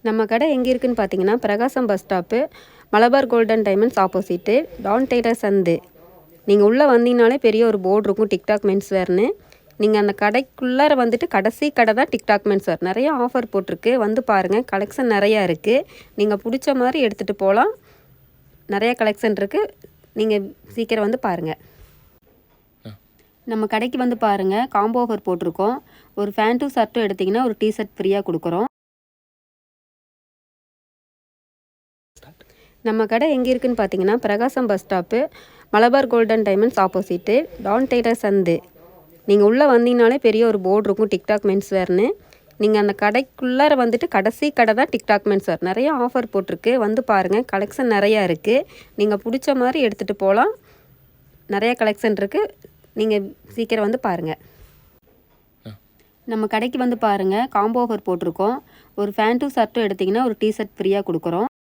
நம்ம கடை எங்கே இருக்குதுன்னு பார்த்தீங்கன்னா, Prakasam bus stop, Malabar golden diamonds opposite, Don Tailor சந்து. நீங்கள் உள்ளே வந்தீங்கனாலே பெரிய ஒரு போர்டு இருக்கும், டிக்டாக் மென்ஸ் வேர்னு. நீங்கள் அந்த கடைக்குள்ளார வந்துட்டு கடைசி கடை தான் டிக்டாக் மென்ஸ் வேர். நிறைய ஆஃபர் போட்டிருக்கு, வந்து பாருங்கள். கலெக்ஷன் நிறையா இருக்குது. நீங்கள் பிடிச்ச மாதிரி எடுத்துகிட்டு போகலாம். நிறைய கலெக்ஷன் இருக்குது. நீங்கள் சீக்கிரம் வந்து பாருங்கள். நம்ம கடைக்கு வந்து பாருங்கள். காம்போ ஆஃபர் போட்டிருக்கோம். ஒரு ஃபேண்ட்டும் ஷர்ட்டும் எடுத்திங்கன்னா ஒரு டிஷர்ட் ஃப்ரீயாக கொடுக்குறோம். நம்ம கடை எங்கே இருக்குதுன்னு பார்த்தீங்கன்னா, Prakasam bus stop, Malabar golden diamonds opposite, Don Tailor சந்து. நீங்கள் உள்ளே வந்தீங்கனாலே பெரிய ஒரு போர்டு இருக்கும், டிக்டாக் மென்ஸ் வேர்னு. நீங்கள் அந்த கடைக்குள்ளார வந்துட்டு கடைசி கடை தான் டிக்டாக் மென்ஸ் வேர். நிறைய ஆஃபர் போட்டிருக்கு, வந்து பாருங்கள். கலெக்ஷன் நிறையா இருக்குது. நீங்கள் பிடிச்ச மாதிரி எடுத்துகிட்டு போகலாம். நிறைய கலெக்ஷன் இருக்குது. நீங்கள் சீக்கிரம் வந்து பாருங்கள். நம்ம கடைக்கு வந்து பாருங்கள். காம்போ ஆஃபர் போட்டிருக்கோம். ஒரு ஃபேண்ட்டும் ஷர்ட்டும் எடுத்திங்கன்னா ஒரு டிஷர்ட் ஃப்ரீயாக கொடுக்குறோம்.